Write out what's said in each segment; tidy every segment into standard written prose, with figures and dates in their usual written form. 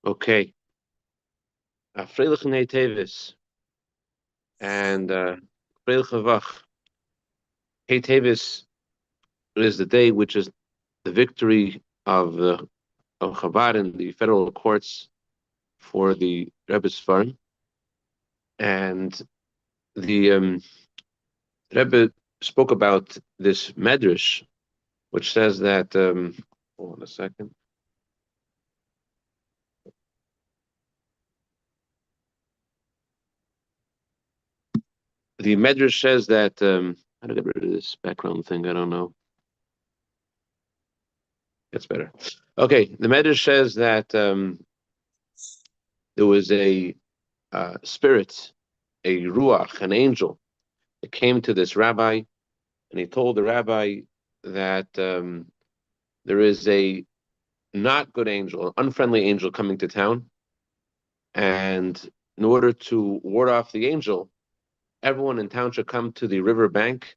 Okay. Freilich Nei Tevis and Freilich Vach. Hey Tevis is the day which is the victory of Chabad in the federal courts for the Rebbe's farm. And the Rebbe spoke about this medrash, which says that, hold on a second. The medrash says that, how to get rid of this background thing? I don't know. That's better. Okay, the medrash says that there was a spirit, a ruach, an angel, that came to this rabbi, and he told the rabbi that there is a not good angel, an unfriendly angel coming to town, and in order to ward off the angel, everyone in town should come to the river bank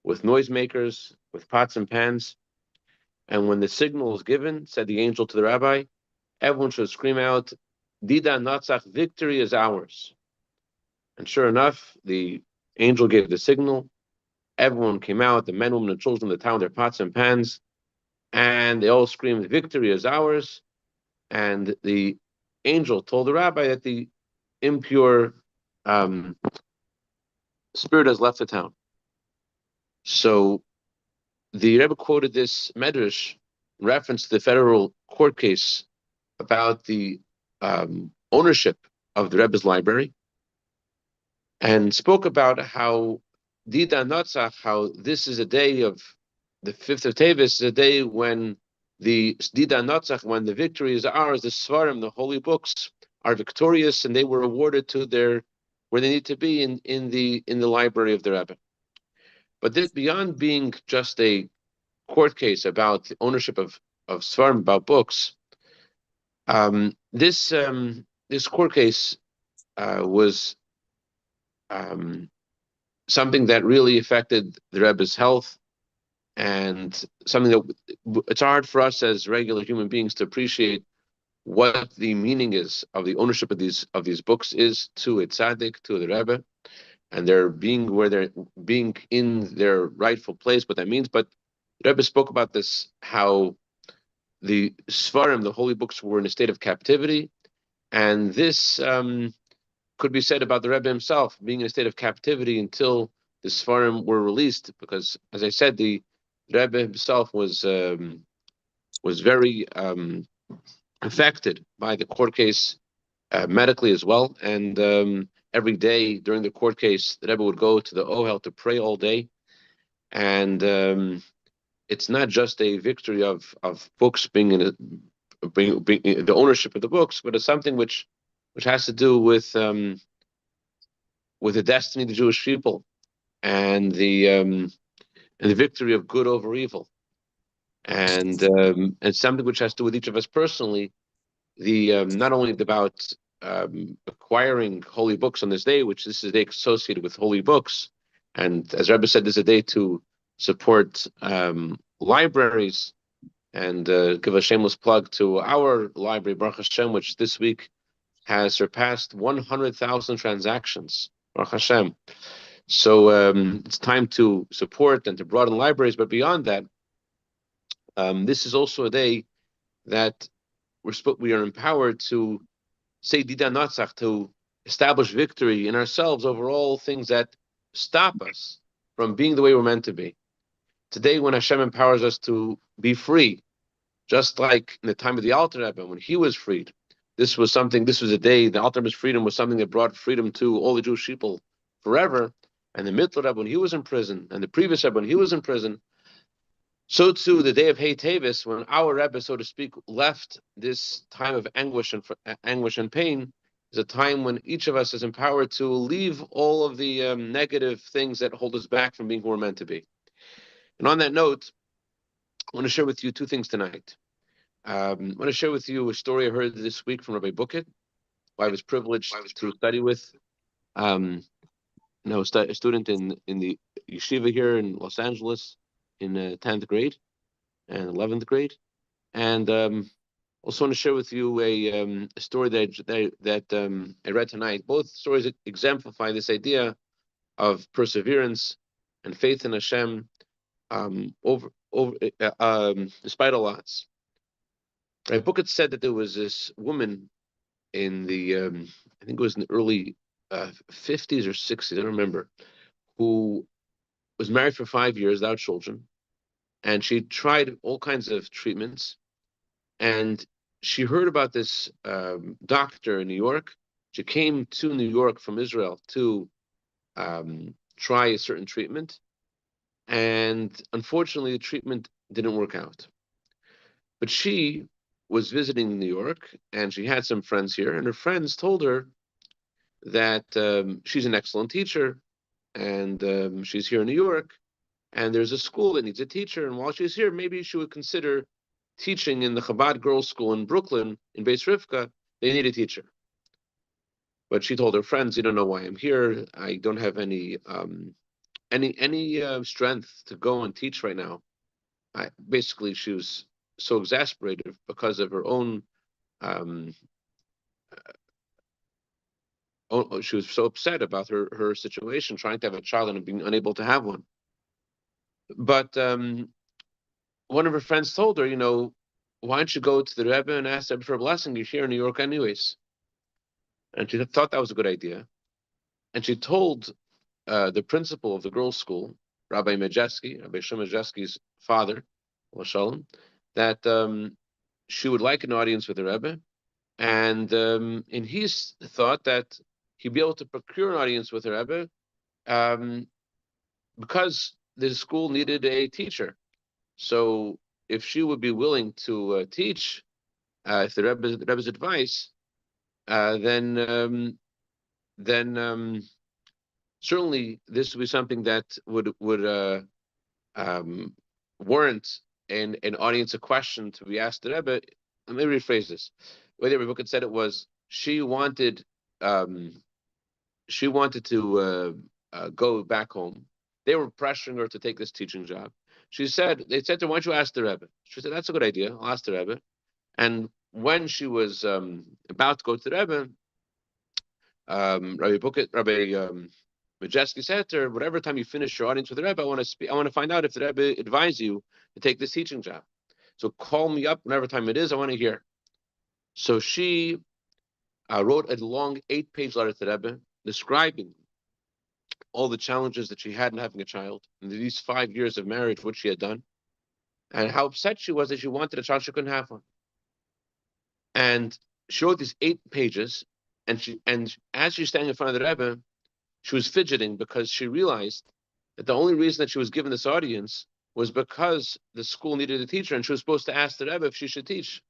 with noisemakers, with pots and pans, and when the signal is given, said the angel to the rabbi, everyone should scream out, Dida Natsach, victory is ours. And sure enough, the angel gave the signal. Everyone came out, the men, women, and children of the town, their pots and pans, and they all screamed, victory is ours. And the angel told the rabbi that the impure um, spirit has left the town. So the Rebbe quoted this medrash in reference to the federal court case about the ownership of the Rebbe's library, and spoke about how Dida Notzach, how this is a day of the 5th of Tevis, is a day when the Dida Notzach, when the victory is ours, the Svarim, the holy books, are victorious, and they were awarded to their where they need to be in the library of the Rebbe. But this, beyond being just a court case about the ownership of Svarim, about books, this court case was something that really affected the Rebbe's health, and something that it's hard for us as regular human beings to appreciate what the meaning is of the ownership of these books is to a tzaddik, to the Rebbe, and they're being where they're being in their rightful place, what that means. But the Rebbe spoke about this, how the Svarim, the holy books, were in a state of captivity, and this could be said about the Rebbe himself, being in a state of captivity until the Sfarim were released, because, as I said, the Rebbe himself was very affected by the court case medically as well. And every day during the court case, the Rebbe would go to the Ohel to pray all day. And it's not just a victory of books being being the ownership of the books, but it's something which has to do with the destiny of the Jewish people, and the victory of good over evil, and something which has to do with each of us personally. The not only about acquiring holy books on this day, which this is a day associated with holy books, and as Rebbe said, this is a day to support libraries, and give a shameless plug to our library, Baruch Hashem, which this week has surpassed 100,000 transactions, Baruch Hashem. So it's time to support and to broaden libraries. But beyond that, this is also a day that we are empowered to say Dida Natzach, to establish victory in ourselves over all things that stop us from being the way we're meant to be. Today, when Hashem empowers us to be free, just like in the time of the Alter Rebbe, when he was freed, this was a day, the Alter Rebbe's freedom was something that brought freedom to all the Jewish people forever. And the Mittler Rebbe, when he was in prison, and the previous Rebbe, when he was in prison, so too the day of Hey Tevis, when our Rebbe, so to speak, left this time of anguish and pain, is a time when each of us is empowered to leave all of the negative things that hold us back from being who we're meant to be. And on that note, I want to share with you two things tonight. I want to share with you a story I heard this week from Rabbi Bucket, who I was privileged to study with. A student in the yeshiva here in Los Angeles in 10th grade and 11th grade. And Also want to share with you a story that I read tonight. Both stories exemplify this idea of perseverance and faith in Hashem, despite all odds. Right, book had said that there was this woman in the I think it was in the early 50s or 60s, I don't remember, who was married for 5 years without children, and she tried all kinds of treatments, and she heard about this doctor in New York. She came to New York from Israel to try a certain treatment, and unfortunately, the treatment didn't work out. But she was visiting New York, and she had some friends here, and her friends told her that she's an excellent teacher, and she's here in New York, and there's a school that needs a teacher, and while she's here, maybe she would consider teaching in the Chabad girls' school in Brooklyn, in Beis Rivka. They need a teacher. But she told her friends, "You don't know why I'm here. I don't have any strength to go and teach right now." Basically, she was so exasperated because of her own. She was so upset about her situation, trying to have a child and being unable to have one. But one of her friends told her, why don't you go to the Rebbe and ask Rebbe for a blessing? You're here in New York anyways. And she thought that was a good idea. And she told the principal of the girls' school, Rabbi Shimon Majesky's father, Shalom, that she would like an audience with the Rebbe. And he's thought that he'd be able to procure an audience with the Rebbe because the school needed a teacher. So if she would be willing to teach, if the Rebbe's advice, then certainly this would be something that would warrant an audience a question to be asked the Rebbe. Let me rephrase this. The way the Rebbe had said it was she wanted to go back home. They were pressuring her to take this teaching job. They said to her, "Why don't you ask the Rebbe?" She said, "That's a good idea. I'll ask the Rebbe." And when she was about to go to the Rebbe, Rabbi Majesky said to her, "Whatever time you finish your audience with the Rebbe, I want to find out if the Rebbe advised you to take this teaching job. So call me up whenever time it is. I want to hear." So she wrote a long 8-page letter to the Rebbe describing all the challenges that she had in having a child, in these 5 years of marriage, what she had done, and how upset she was that she wanted a child, she couldn't have one. And she wrote these 8 pages, and as she's standing in front of the Rebbe, she was fidgeting because she realized that the only reason that she was given this audience was because the school needed a teacher, and she was supposed to ask the Rebbe if she should teach.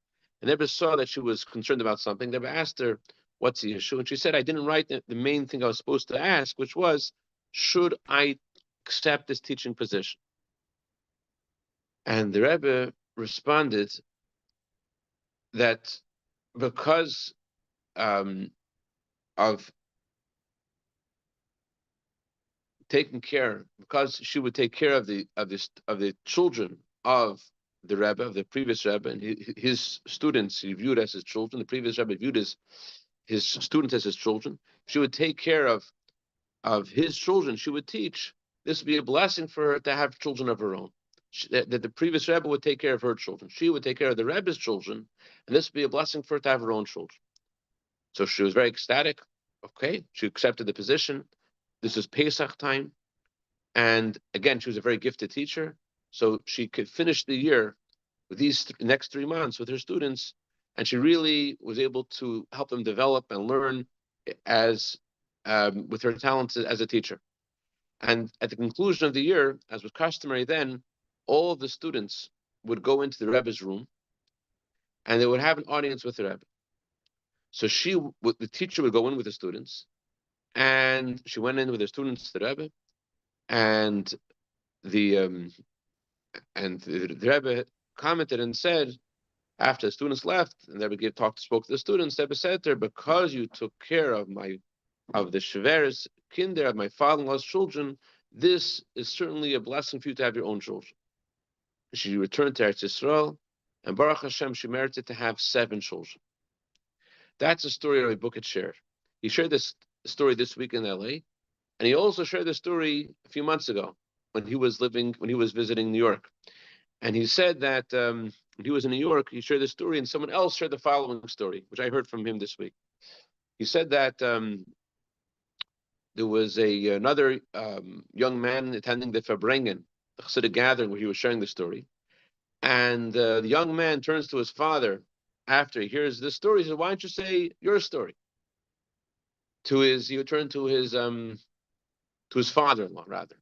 And the Rebbe saw that she was concerned about something. The Rebbe asked her, "What's the issue?" And she said, "I didn't write the main thing I was supposed to ask, which was, should I accept this teaching position?" And the Rebbe responded that because of taking care, because she would take care of the children of the Rebbe, of the previous Rebbe, and his students, he viewed as his children. The previous Rebbe viewed his students as his children. She would take care of his children. She would teach. This would be a blessing for her to have children of her own. That the previous Rebbe would take care of her children. She would take care of the Rebbe's children, and this would be a blessing for her to have her own children. So she was very ecstatic. Okay, she accepted the position. This is Pesach time. And again, she was a very gifted teacher. So she could finish the year with these next 3 months with her students. And she really was able to help them develop and learn as with her talents as a teacher. And at the conclusion of the year, as was customary then, all of the students would go into the Rebbe's room and they would have an audience with the Rebbe. So the teacher would go in with the students, and she went in with the students to the Rebbe, and the Rebbe commented and said, after the students left, and the Rebbe spoke to the students, the Rebbe said to her, "Because you took care of the Shever's kinder, of my father-in-law's children, this is certainly a blessing for you to have your own children." She returned to Eretz Yisrael, and Baruch Hashem, she merited to have 7 children. That's a story Rabbi Bucket shared. He shared this story this week in LA, and he also shared this story a few months ago when he was visiting New York. And he said that when he was in New York, he shared this story, and someone else shared the following story, which I heard from him this week. He said that there was another young man attending the Fabrengen, the Chassidic gathering, where he was sharing the story. And the young man turns to his father after he hears this story. He says, "Why don't you say your story?" He turned to his father-in-law rather.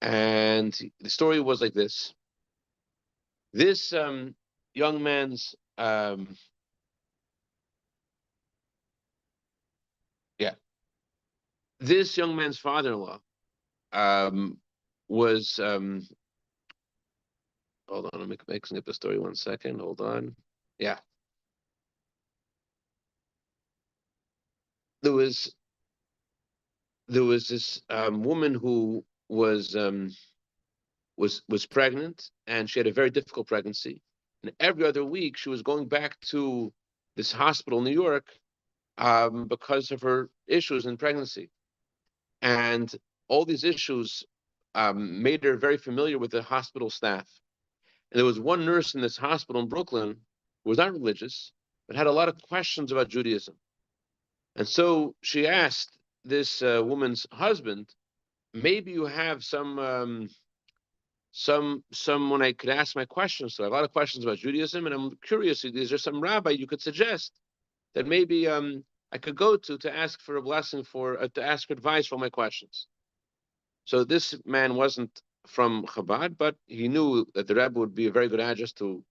And the story was like this. This young man's this young man's father-in-law was hold on, I'm mixing up the story 1 second. Hold on. Yeah. There was this woman who was pregnant, and she had a very difficult pregnancy. And every other week she was going back to this hospital in New York because of her issues in pregnancy. And all these issues made her very familiar with the hospital staff. And there was one nurse in this hospital in Brooklyn who was not religious, but had a lot of questions about Judaism. And so she asked this woman's husband, maybe you have someone I could ask my questions to. I have a lot of questions about Judaism, and I'm curious, is there some rabbi you could suggest that maybe I could go to ask for a blessing to ask for advice for my questions? So this man wasn't from Chabad, but he knew that the Rebbe would be a very good address to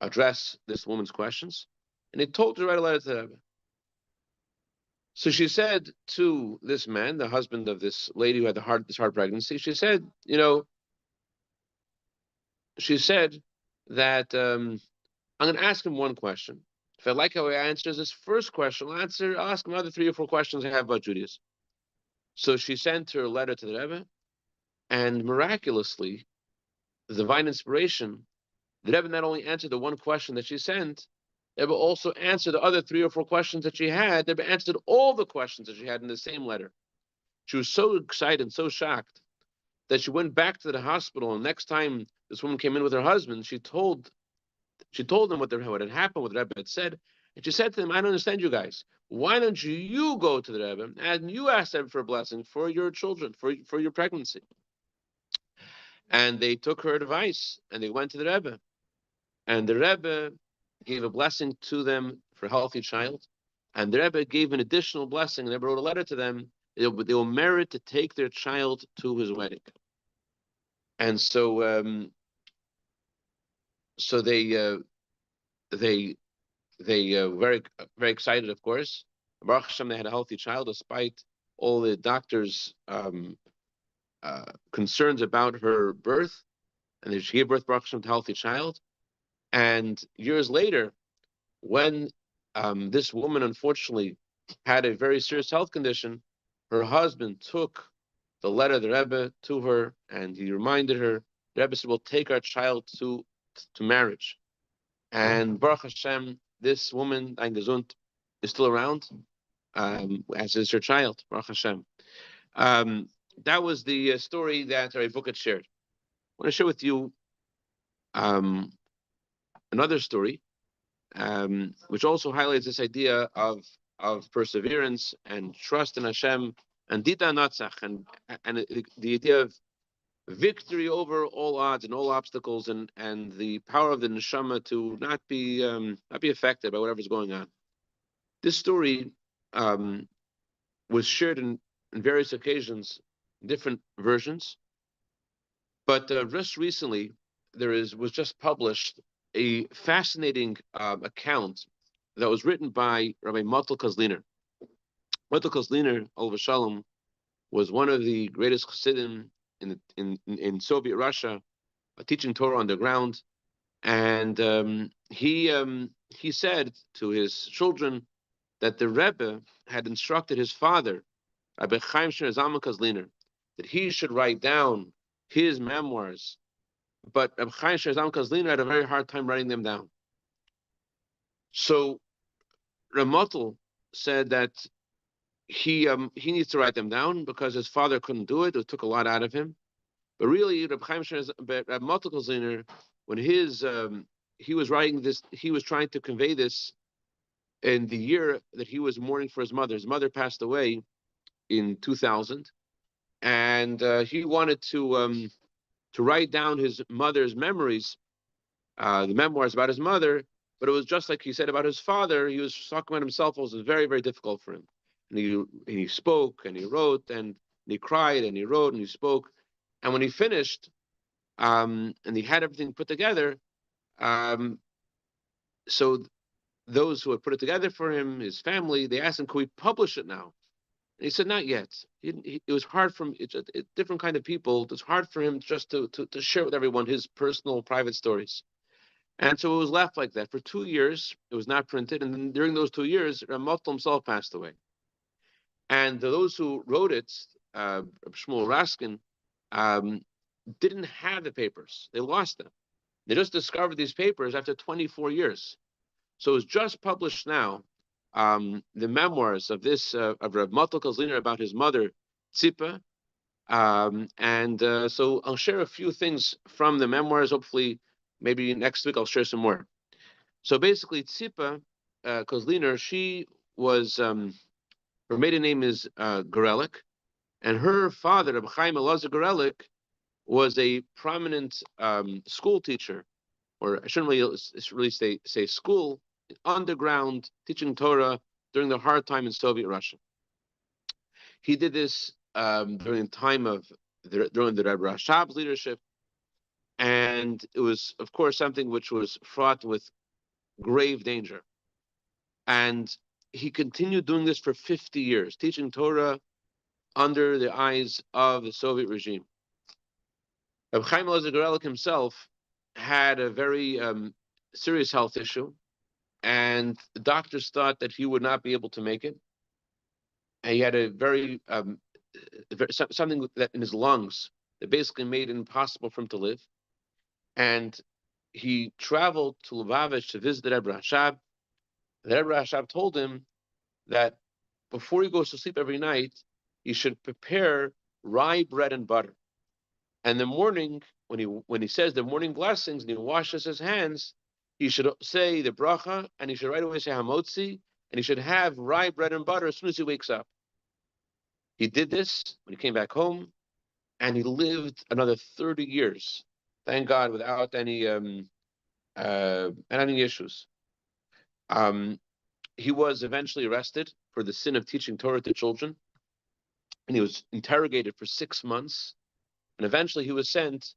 address this woman's questions, and he told her to write a letter to the Rebbe. So she said to this man, the husband of this lady who had this hard pregnancy, she said that I'm going to ask him one question. If I like how he answers this first question, I'll ask him another 3 or 4 questions I have about Judaism. So she sent her letter to the Rebbe, and miraculously, the divine inspiration, the Rebbe not only answered the one question that she sent, the Rebbe also answered the other 3 or 4 questions that she had. The Rebbe answered all the questions that she had in the same letter. She was so excited and so shocked that she went back to the hospital, and next time this woman came in with her husband, she told them what had happened, what the Rebbe had said, and she said to them, "I don't understand you guys. Why don't you go to the Rebbe and you ask them for a blessing for your children, for your pregnancy?" And they took her advice, and they went to the Rebbe, and the Rebbe gave a blessing to them for a healthy child, and the Rebbe gave an additional blessing. The Rebbe wrote a letter to them. They will merit to take their child to his wedding. And so they very very excited, of course. Baruch Hashem, they had a healthy child despite all the doctors' concerns about her birth, and she gave birth, Baruch Hashem, to a healthy child. And years later, when this woman unfortunately had a very serious health condition, her husband took the letter of the Rebbe to her, and he reminded her. The Rebbe said, "We'll take our child to marriage." And Baruch Hashem, this woman, Ein Gesund, is still around, as is her child, Baruch Hashem. That was the story that Rabbi Bukat shared. I want to share with you another story, which also highlights this idea of perseverance and trust in Hashem, and Dita Natzach, and the idea of victory over all odds and all obstacles, and the power of the neshama to not be affected by whatever's going on. This story was shared in various occasions, different versions, but just recently was just published a fascinating account that was written by Rabbi Malka Kozliner. Malka Kozliner, Olav Shalom, was one of the greatest Chassidim in Soviet Russia, teaching Torah underground, and he said to his children that the Rebbe had instructed his father, Rabbi Chaim Shner Zalman Kozliner, that he should write down his memoirs but Reb Chaim Shneizalman Kozliner had a very hard time writing them down. So Ramotel said that he needs to write them down because his father couldn't do it. It took a lot out of him. But really, Reb Motel Kozliner, when he was writing this, he was trying to convey this in the year that he was mourning for his mother. His mother passed away in 2000, and he wanted to write down his mother's memories, the memoirs about his mother. But it was just like he said about his father. He was talking about himself. It was very, very difficult for him. And he spoke and he wrote and he cried and he wrote and he spoke. And when he finished, and he had everything put together, um, so those who had put it together for him, his family, they asked him, "Can we publish it now?" And he said, "Not yet." It was hard for him. It's a different kind of people. It's hard for him just to share with everyone his personal, private stories. And so it was left like that for 2 years. It was not printed, and then during those 2 years, Ramotel himself passed away. And those who wrote it, Shmuel Raskin, um, didn't have the papers. They lost them. They just discovered these papers after 24 years. So it's just published now, the memoirs of this of Rav Motel Kozliner about his mother, Tzipa. So I'll share a few things from the memoirs. Hopefully, maybe next week I'll share some more. So basically, Tzipa Kozliner, she was, her maiden name is Gorelik, and her father, Reb Chaim Elazar Gorelik, was a prominent school teacher, or I shouldn't really say school, underground teaching Torah during the hard time in Soviet Russia. He did this during the time of during the Rebbe Rashab's leadership, and it was, of course, something which was fraught with grave danger. And he continued doing this for 50 years, teaching Torah under the eyes of the Soviet regime. Reb Chaim Elazar Gorelik himself had a very serious health issue, and the doctors thought that he would not be able to make it. And he had a something that in his lungs that basically made it impossible for him to live. And he traveled to Lubavitch to visit the Rebbe Rashab. The Rebbe Rashab told him that before he goes to sleep every night, he should prepare rye bread and butter. And in the morning, when he says the morning blessings and he washes his hands, he should say the bracha and he should right away say hamotzi, and he should have rye bread and butter as soon as he wakes up. He did this when he came back home, and he lived another 30 years, thank God, without any issues. He was eventually arrested for the sin of teaching Torah to children, and he was interrogated for 6 months, and eventually he was sent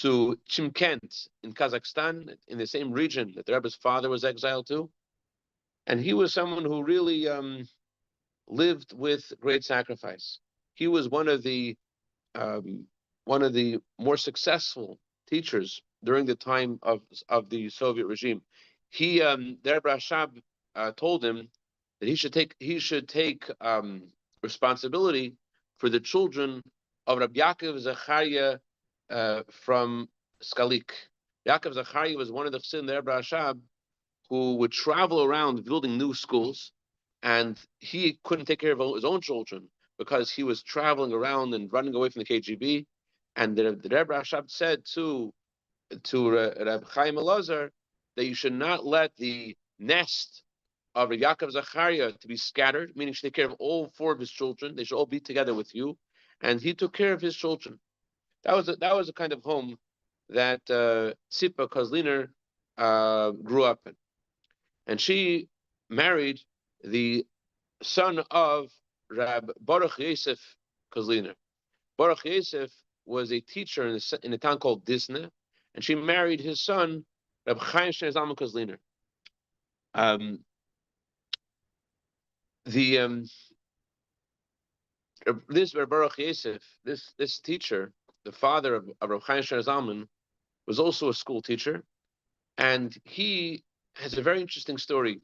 to Chimkent in Kazakhstan, in the same region that the Rebbe's father was exiled to. And he was someone who really lived with great sacrifice. He was um, one of the more successful teachers during the time of the Soviet regime. The Rebbe Rashab told him that he should take responsibility for the children of Rabbi Yaakov Zachariah from Skalik. Yaakov Zachariah was one of the Chassidim, the Rebbe Rashab, who would travel around building new schools, and he couldn't take care of his own children because he was traveling around and running away from the KGB. And the Rebbe Rashab said to Reb Chaim Elazar that you should not let the nest of Yaakov Zachariah to be scattered, meaning you should take care of all four of his children. They should all be together with you. And he took care of his children. That was a kind of home that Tzipa Kozliner grew up in. And she married the son of Rab Baruch Yosef Kozliner. Baruch Yosef was a teacher in a town called Disne, and she married his son, Rab Chaim Shneizalman Kozliner. This Baruch Yosef, this teacher, the father of Rab Chaim Shneizalman, was also a school teacher, and he has a very interesting story.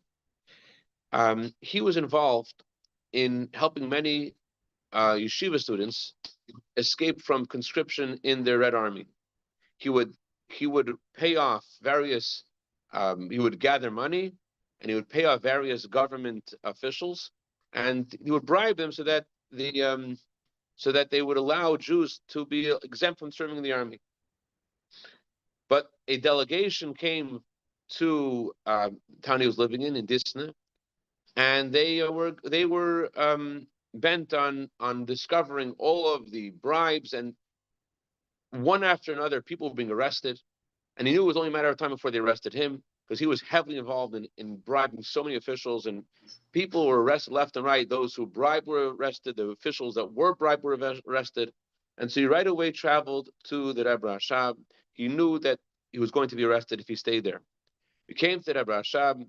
He was involved in helping many yeshiva students escape from conscription in the Red Army. he would he would pay off various he would gather money and he would pay off various government officials and he would bribe them so that they would allow Jews to be exempt from serving in the army. But a delegation came to the town he was living in Disna, and they were bent on discovering all of the bribes, and one after another, people were being arrested. And he knew it was only a matter of time before they arrested him because he was heavily involved in bribing so many officials, and people were arrested left and right. Those who bribed were arrested. The officials that were bribed were arrested. And so he right away traveled to the Rebbe Rashab. He knew that he was going to be arrested if he stayed there. He came to the Rebbe Rashab.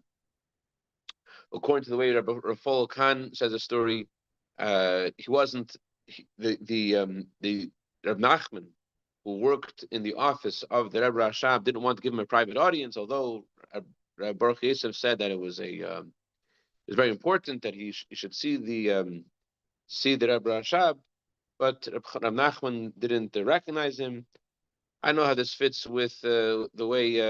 According to the way Rabbi Rafal Khan says the story, he wasn't the Reb Nachman, who worked in the office of the Rebbe Rashab, didn't want to give him a private audience, although Baruch Yosef said that it was very important that he should see the Rebbe Rashab, but Reb Nachman didn't recognize him. I know how this fits with the way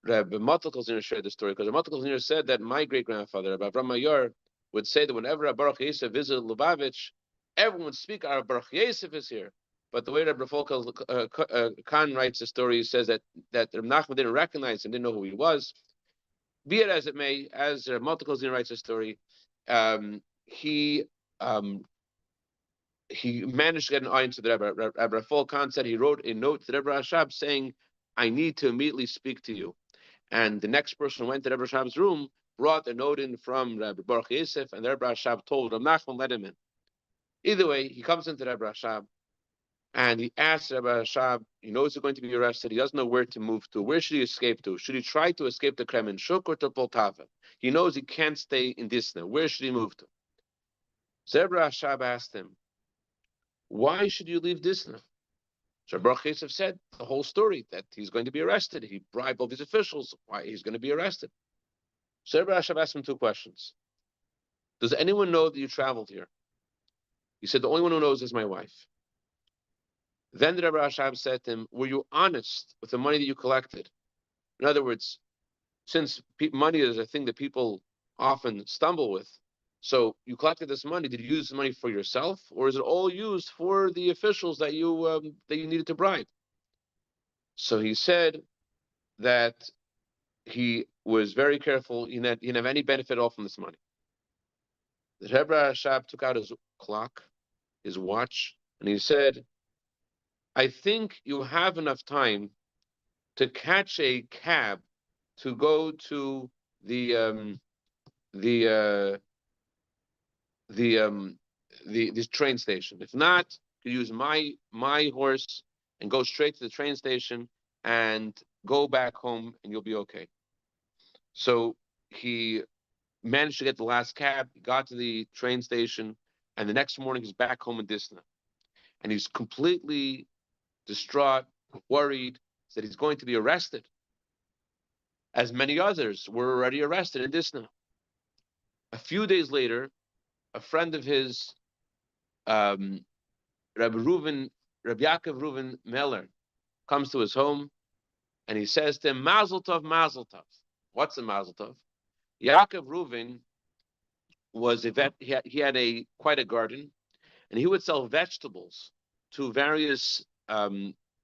Rabbi Matalkoziner shared the story, because Rabbi Matalkoziner said that my great grandfather, Rabbi Avram Mayor, would say that whenever Baruch Yosef visited Lubavitch, everyone would speak, "Our Baruch Yosef is here." But the way Rabbi Folkel Khan writes the story, he says that Rabbi Nachman didn't recognize him, didn't know who he was. Be it as it may, as Matalkoziner writes the story, he managed to get an audience to the Rebbe. Rabbi Folkel Khan said he wrote a note to the Rebbe Rashab saying, "I need to immediately speak to you." And the next person who went to Rebbe Rashab's room brought a note in from Rabbi Baruch Yosef, and the Rebbe Rashab told Rabbi Nachman, let him in. Either way, he comes into Rebbe Rashab, and he asks Rebbe Rashab, he knows he's going to be arrested, he doesn't know where to move to. Where should he escape to? Should he try to escape to Kremenchuk or to Poltava? He knows he can't stay in Disna. Where should he move to? So Rebbe Rashab asked him, why should you leave Disna? So Baruch Yosef said the whole story, that he's going to be arrested. He bribed all these officials. Why he's going to be arrested. So Rebbe Rashab asked him two questions. Does anyone know that you traveled here? He said, the only one who knows is my wife. Then the Rebbe Rashab said to him, were you honest with the money that you collected? In other words, since money is a thing that people often stumble with, so you collected this money, did you use the money for yourself, or is it all used for the officials that you needed to bribe? So he said that he was very careful. He didn't have any benefit at all from this money. The Rebbe Rashab took out his clock, his watch, and he said, I think you have enough time to catch a cab to go to the this train station. If not, you use my horse and go straight to the train station and go back home, and you'll be okay. So he managed to get the last cab, he got to the train station, and the next morning he's back home in Disna. And he's completely distraught, worried that he's going to be arrested, as many others were already arrested in Disna. A few days later, a friend of his, Rabbi Yaakov Reuven Meller, comes to his home, and he says to him, Mazel Tov, Mazel Tov. What's a Mazel Tov? Yaakov Reuven was he had quite a garden, and he would sell vegetables to various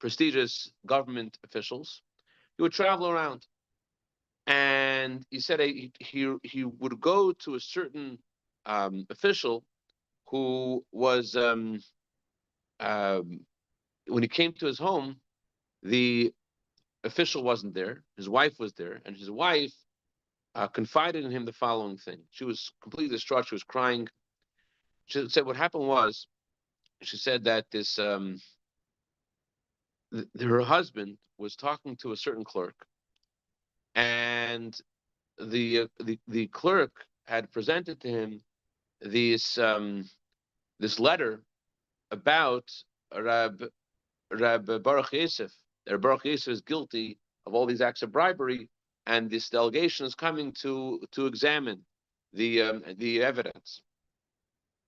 prestigious government officials. He would travel around, and he said he would go to a certain official who was when he came to his home, the official wasn't there. His wife was there, and his wife confided in him the following thing. She was completely distraught. She was crying. She said what happened was, she said that her husband was talking to a certain clerk, and the clerk had presented to him this letter about Rab Baruch Yosef. That Baruch Yosef is guilty of all these acts of bribery, and this delegation is coming to examine the evidence.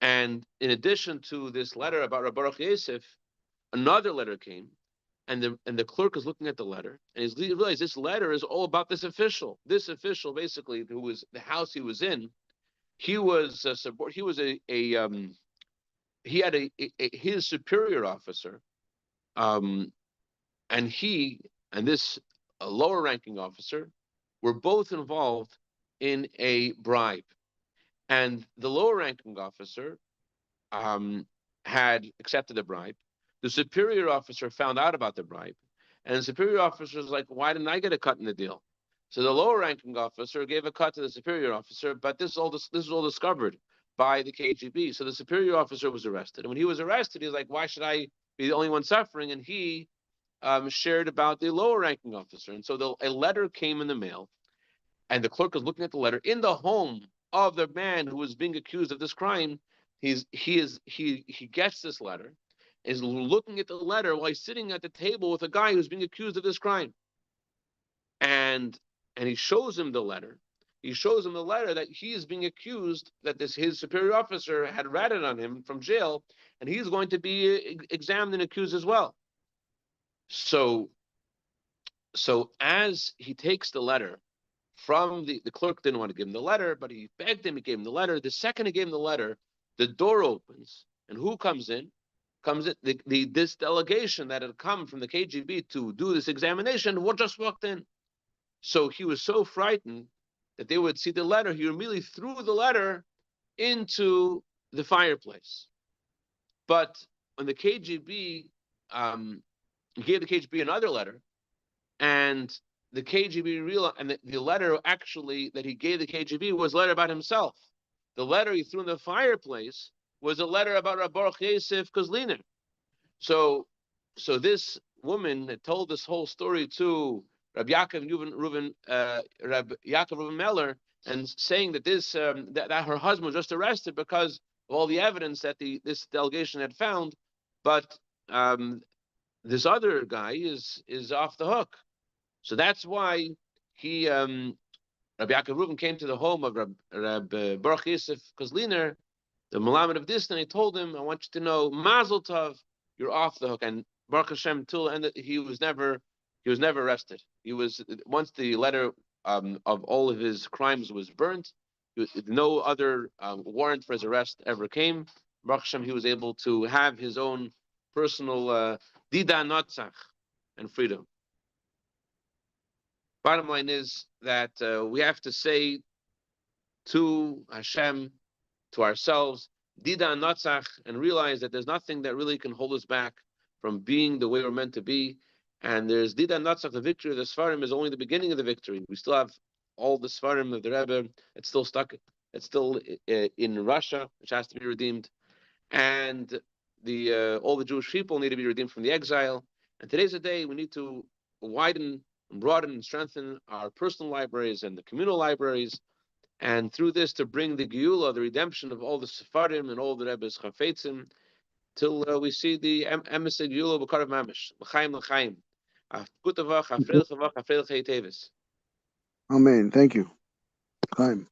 And in addition to this letter about Rab Baruch Yosef, another letter came and the clerk is looking at the letter, and he's realized this letter is all about this official. This official, basically, who was the house he was in. He was he was he had his superior officer, um, and he and this lower ranking officer were both involved in a bribe, and the lower ranking officer um, had accepted the bribe. The superior officer found out about the bribe, and the superior officer was like, "Why didn't I get a cut in the deal?" So the lower ranking officer gave a cut to the superior officer, but this is all discovered by the KGB. So the superior officer was arrested, and when he was arrested, he was like, "Why should I be the only one suffering?" And he shared about the lower ranking officer, and so a letter came in the mail, and the clerk is looking at the letter in the home of the man who was being accused of this crime. He gets this letter, is looking at the letter while he's sitting at the table with a guy who's being accused of this crime, and he shows him the letter. He shows him the letter that he is being accused, that his superior officer had ratted on him from jail, and he's going to be examined and accused as well. So as he takes the letter from the clerk, didn't want to give him the letter, but he begged him, he gave him the letter. The second he gave him the letter, the door opens, and who comes in? Comes in this delegation that had come from the KGB to do this examination, what just walked in. So he was so frightened that they would see the letter, he immediately threw the letter into the fireplace. But when the KGB gave the KGB another letter, and the KGB realized, and the letter actually that he gave the KGB was a letter about himself. The letter he threw in the fireplace was a letter about Rabbi Baruch Yosef Kozliner. So this woman had told this whole story to Rabbi Yaakov Reuven Meller, and saying that that her husband was just arrested because of all the evidence that this delegation had found, but this other guy is off the hook. So that's why Rabbi Yaakov Reuven came to the home of Rabbi Baruch Yosef Kozliner, the Melamed of this, and he told him, "I want you to know, Mazel Tov, you're off the hook." And Baruch Hashem, he was never arrested. He was, once the letter of all of his crimes was burnt, no other warrant for his arrest ever came. Baruch Hashem, he was able to have his own personal Dida Notzach and freedom. Bottom line is that we have to say to Hashem, to ourselves, Dida Notzach, and realize that there's nothing that really can hold us back from being the way we're meant to be. And there's Dida Notzach, the victory of the Sfarim is only the beginning of the victory. We still have all the Sfarim of the Rebbe. It's still stuck. It's still in Russia, which has to be redeemed. And all the Jewish people need to be redeemed from the exile. And today's a day we need to widen, broaden, and strengthen our personal libraries and the communal libraries, and through this to bring the Geula, the redemption of all the Sepharim and all the Rebbe's Chafetzim, till we see the Emes Geula B'Karav Mamish, L'chaim L'chaim. Amen. Thank you. Chaim.